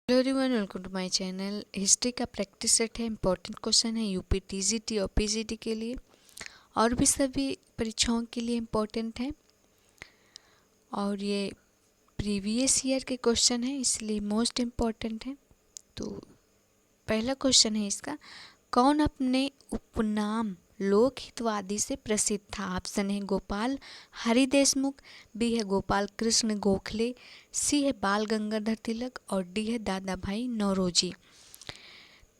Hello everyone, welcome to my channel. History का practice set है, important question है UP TGT और PGT के लिए और भी सभी परीक्षाओं के लिए इम्पोर्टेंट है। और ये प्रीवियस ईयर के क्वेश्चन है, इसलिए मोस्ट इम्पॉर्टेंट है। तो पहला क्वेश्चन है इसका, कौन अपने उपनाम लोकहितवादी से प्रसिद्ध था? ऑप्शन है गोपाल हरि देशमुख, बी है गोपाल कृष्ण गोखले, सी है बाल गंगाधर तिलक और डी है दादा भाई नौरोजी।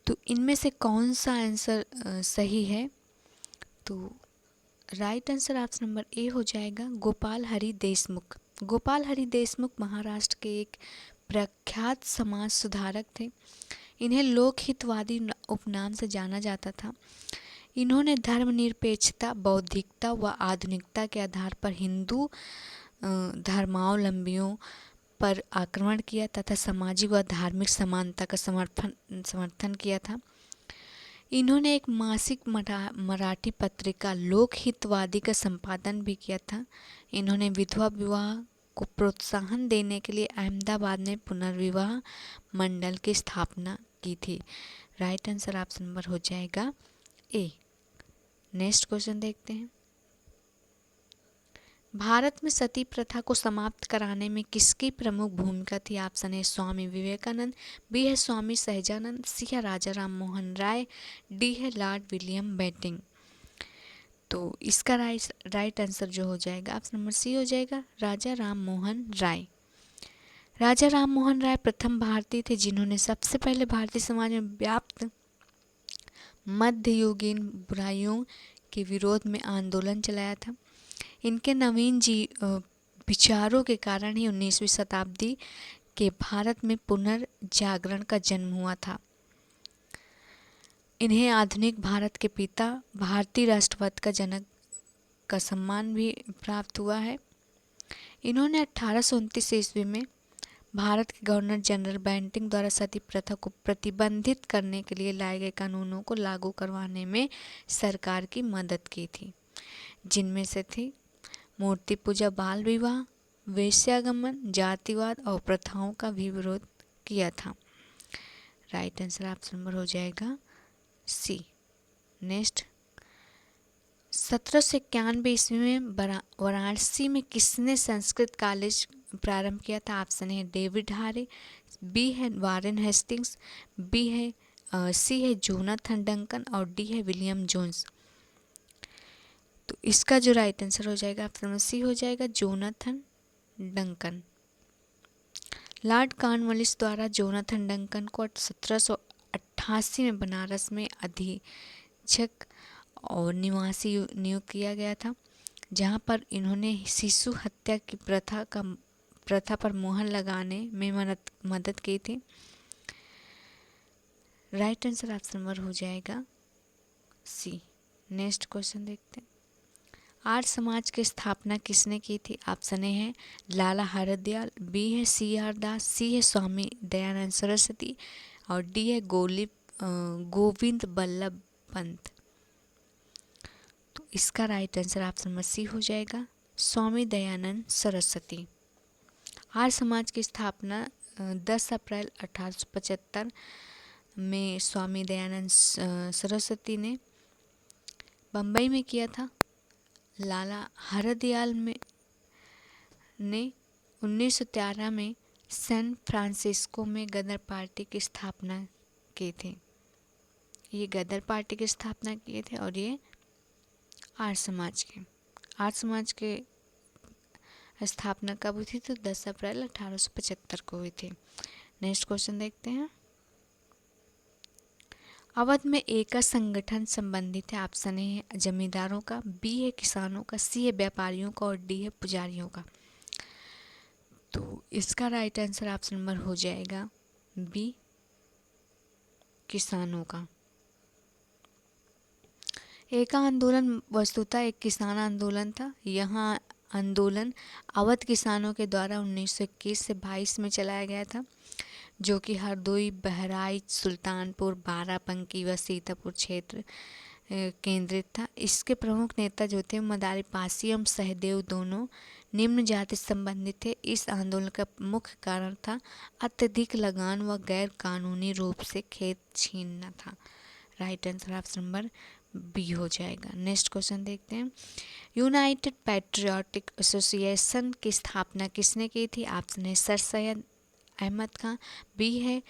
तो इनमें से कौन सा आंसर सही है? तो right answer option number A हो जाएगा, गोपाल हरि देशमुख। गोपाल हरि देशमुख महाराष्ट्र के एक प्रख्यात समाज सुधारक थे। इन्हें लोकहितवादी उपनाम से जाना जाता था। इन्होंने धर्मनिरपेक्षता, बौद्धिकता व आधुनिकता के आधार पर हिंदू धर्मावलंबियों पर आक्रमण किया तथा सामाजिक व धार्मिक समानता का समर्थन किया था। इन्होंने एक मासिक मराठी पत्रिका लोकहितवादी का संपादन भी किया था। इन्होंने विधवा विवाह को प्रोत्साहन देने के लिए अहमदाबाद में पुनर्विवाह मंडल की स्थापना की थी। राइट आंसर ऑप्शन नंबर हो जाएगा ए। नेक्स्ट क्वेश्चन देखते हैं। भारत में सती प्रथा को समाप्त कराने में किसकी प्रमुख भूमिका थी? ऑप्शन है स्वामी विवेकानंद, बी है स्वामी सहजानंद, सी है राजा राम मोहन राय, डी है लॉर्ड विलियम बेंटिंक। तो इसका राइट आंसर जो हो जाएगा ऑप्शन नंबर सी हो जाएगा, राजा राम मोहन राय। राजा राम मोहन राय प्रथम भारतीय थे जिन्होंने सबसे पहले भारतीय समाज में व्याप्त मध्ययुगीन बुराइयों के विरोध में आंदोलन चलाया था। इनके नवीन विचारों के कारण ही 19वीं शताब्दी के भारत में पुनर्जागरण का जन्म हुआ था। इन्हें आधुनिक भारत के पिता, भारतीय राष्ट्रवाद का जनक का सम्मान भी प्राप्त हुआ है। इन्होंने 1829 ईस्वी में भारत के गवर्नर जनरल बेंटिंक द्वारा सती प्रथा को प्रतिबंधित करने के लिए लाए गए कानूनों को लागू करवाने में सरकार की मदद की थी, जिनमें से थी मूर्ति पूजा, बाल विवाह, वेश्यागमन, जातिवाद और प्रथाओं का भी विरोध किया था। राइट आंसर ऑप्शन नंबर हो जाएगा सी। नेक्स्ट, 1791 ईस्वी में वाराणसी में किसने संस्कृत कॉलेज प्रारंभ किया था? ऑप्शन है डेविड हारे, बी है वारेन हेस्टिंग्स, बी है सी है जोनाथन डंकन और डी है विलियम जोन्स। तो इसका जो राइट आंसर हो जाएगा ऑप्शन नंबर सी हो जाएगा, जोनाथन डंकन। लॉर्ड कॉर्नवालिस द्वारा जोनाथन डंकन को 1788 में बनारस में अधीक्षक और निवासी नियुक्त किया गया था, जहां पर इन्होंने शिशु हत्या की प्रथा पर मुहर लगाने में मदद की थी। राइट आंसर ऑप्शन नंबर हो जाएगा सी। नेक्स्ट क्वेश्चन देखते हैं। आर्य समाज की स्थापना किसने की थी? ऑप्शन ए है लाला हरदयाल, बी है सी आर दास, सी है स्वामी दयानंद सरस्वती और डी है गोविंद बल्लभ पंत। तो इसका right answer option number C हो जाएगा, स्वामी दयानंद सरस्वती। आर्य समाज की स्थापना 10 अप्रैल 1875 में स्वामी दयानंद सरस्वती ने बम्बई में किया था। लाला हरदयाल ने 1913 में सैन फ्रांसिस्को में गदर पार्टी की स्थापना की थी। ये गदर पार्टी की स्थापना किए थे और ये आर्य समाज के स्थापना कब हुई थी? तो 10 अप्रैल 1875 को हुई थी। नेक्स्ट क्वेश्चन देखते हैं। अवध में एक संगठन संबंधित है। ऑप्शन ए है जमींदारों का, बी है किसानों का, सी है व्यापारियों का और डी है पुजारियों का। तो इसका राइट आंसर ऑप्शन नंबर हो जाएगा बी, किसानों का। एका आंदोलन वस्तुतः एक किसान आंदोलन था। यह आंदोलन अवध किसानों के द्वारा 1921 से 22 में चलाया गया था, जो कि हरदोई, बहराइच, सुल्तानपुर, बाराबंकी व सीतापुर क्षेत्र केंद्रित था। इसके प्रमुख नेता जो थे मदारी पासी एवं सहदेव दोनों निम्न जाति से संबंधित थे। इस आंदोलन का मुख्य कारण था अत्यधिक लगान व गैर कानूनी रूप से खेत छीनना था। Right answer option number B हो जाएगा। नेक्स्ट क्वेश्चन देखते हैं। यूनाइटेड पैट्रियोटिक एसोसिएशन की स्थापना किसने की थी? ऑप्शन है सर सैयद अहमद खान, बी है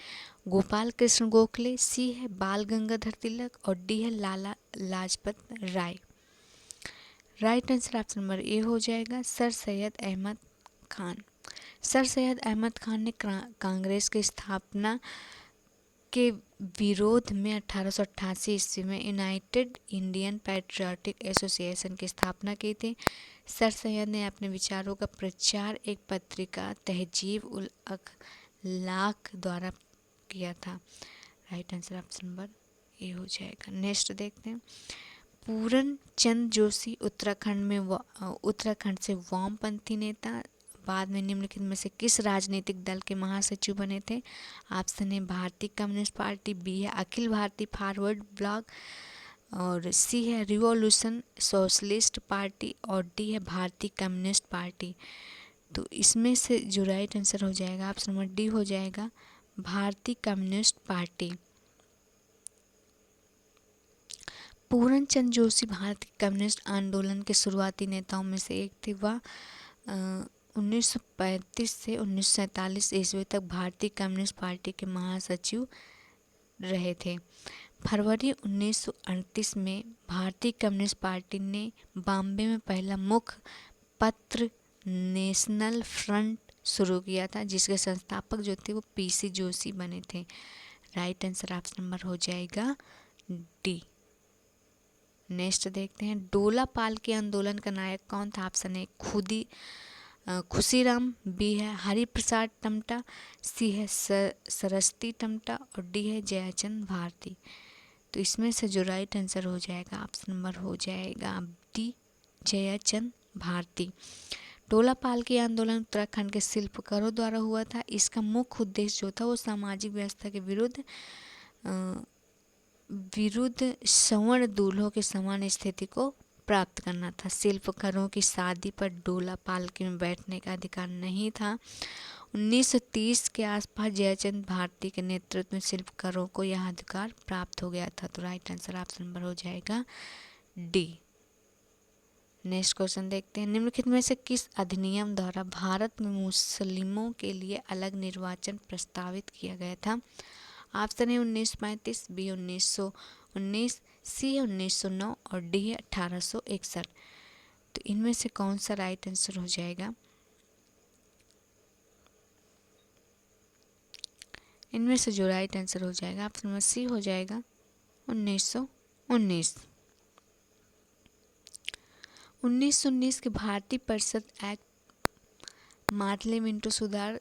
गोपाल कृष्ण गोखले, सी है बाल गंगाधर तिलक और डी है Lala Lajpat Rai. Right answer option number A हो जाएगा सर सैयद अहमद खान। सर सैयद अहमद खान ने कांग्रेस की स्थापना के विरोध में 1888 ईस्वी में यूनाइटेड इंडियन पैट्रियोटिक एसोसिएशन की स्थापना की थी। सर सैयद ने अपने विचारों का प्रचार एक पत्रिका तहजीब उल अखलाक द्वारा किया था। Right answer option number A हो जाएगा। नेक्स्ट देखते हैं। पूरन चंद जोशी उत्तराखंड से वामपंथी नेता बाद में निम्नलिखित में से किस राजनीतिक दल के महासचिव बने थे? ऑप्शन है भारतीय कम्युनिस्ट पार्टी, बी है अखिल भारतीय फॉरवर्ड ब्लॉक और सी है रिवॉल्यूशन सोशलिस्ट पार्टी और डी है भारतीय कम्युनिस्ट पार्टी। तो इसमें से जो राइट आंसर हो जाएगा ऑप्शन नंबर डी हो जाएगा भारतीय कम्युनिस्ट पार्टी। पूरन चंद जोशी भारतीय कम्युनिस्ट आंदोलन के शुरुआती नेताओं में से एक थे। वह 1935 से 1947 ईस्वी तक भारतीय कम्युनिस्ट पार्टी के महासचिव रहे थे। फरवरी 1938 में भारतीय कम्युनिस्ट पार्टी ने बॉम्बे में पहला मुख्य पत्र नेशनल फ्रंट शुरू किया था, जिसके संस्थापक जो थे वो पीसी जोशी बने थे। राइट आंसर ऑप्शन नंबर हो जाएगा डी। नेक्स्ट देखते हैं। डोला पाल के आंदोलन का नायक कौन था? ऑप्शन है खुशीराम, बी है हरिप्रसाद टमटा, सी है सरस्वती टमटा और डी है जयाचंद भारती। तो इसमें से जो राइट आंसर हो जाएगा ऑप्शन नंबर हो जाएगा डी जयाचंद भारती। डोला पाल के आंदोलन उत्तराखंड के शिल्पकारों द्वारा हुआ था। इसका मुख्य उद्देश्य जो था वो सामाजिक व्यवस्था के विरुद्ध सवर्ण दूल्हों के समान स्थिति को प्राप्त करना था। शिल्पकारों की शादी पर डोला पालकी में बैठने का अधिकार नहीं था। 1930 के आसपास जयचंद भारती के नेतृत्व में शिल्पकारों को यह अधिकार प्राप्त हो गया था। तो राइट आंसर ऑप्शन नंबर हो जाएगा डी। नेक्स्ट क्वेश्चन देखते हैं। निम्नलिखित में से किस अधिनियम द्वारा भारत में मुस्लिमों के लिए अलग निर्वाचन प्रस्तावित किया गया था? ऑप्शन है 1935, बी 1919, सी है 1909 और डी है 1861। तो इनमें से कौन सा राइट आंसर हो जाएगा? इनमें से जो राइट आंसर हो जाएगा ऑप्शन नंबर सी हो जाएगा 1919। 1919 के भारतीय परिषद एक्ट मार्टले मिंटो सुधार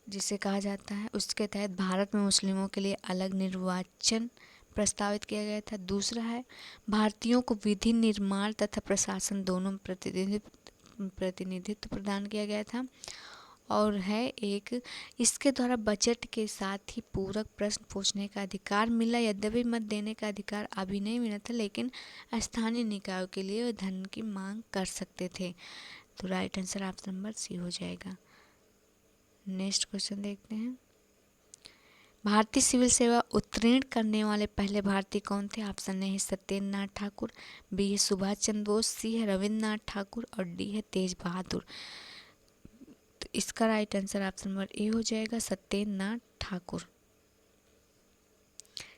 जिसे कहा जाता है, उसके तहत भारत में मुस्लिमों के लिए अलग निर्वाचन प्रस्तावित किया गया था। दूसरा है भारतीयों को विधि निर्माण तथा प्रशासन दोनों में प्रतिनिधित्व प्रदान किया गया था। और है एक इसके द्वारा बजट के साथ ही पूरक प्रश्न पूछने का अधिकार मिला। यद्यपि मत देने का अधिकार अभी नहीं मिला था, लेकिन स्थानीय निकायों के लिए वे धन की मांग कर सकते थे। तो right answer option number C हो जाएगा। नेक्स्ट क्वेश्चन देखते हैं। भारतीय सिविल सेवा उत्तीर्ण करने वाले पहले भारतीय कौन थे? ऑप्शन है सत्येंद्र नाथ ठाकुर, बी है सुभाष चंद्र बोस, सी है रविंद्र नाथ ठाकुर और डी है तेज बहादुर। तो इसका right answer option number A हो जाएगा सत्येंद्र नाथ ठाकुर।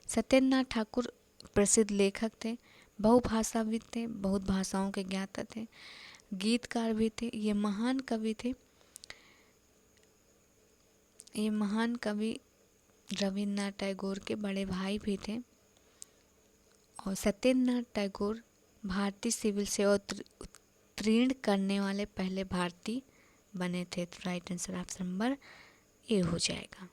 सत्येंद्र नाथ ठाकुर प्रसिद्ध लेखक थे, बहुभाषाविद थे, बहुत भाषाओं के ज्ञाता थे, गीतकार भी थे। ये महान कवि रविन्द्रनाथ टैगोर के बड़े भाई भी थे। और सत्येंद्र नाथ टैगोर भारतीय सिविल सेवा उत्तीर्ण करने वाले पहले भारतीय बने थे। तो right answer option number A हो जाएगा।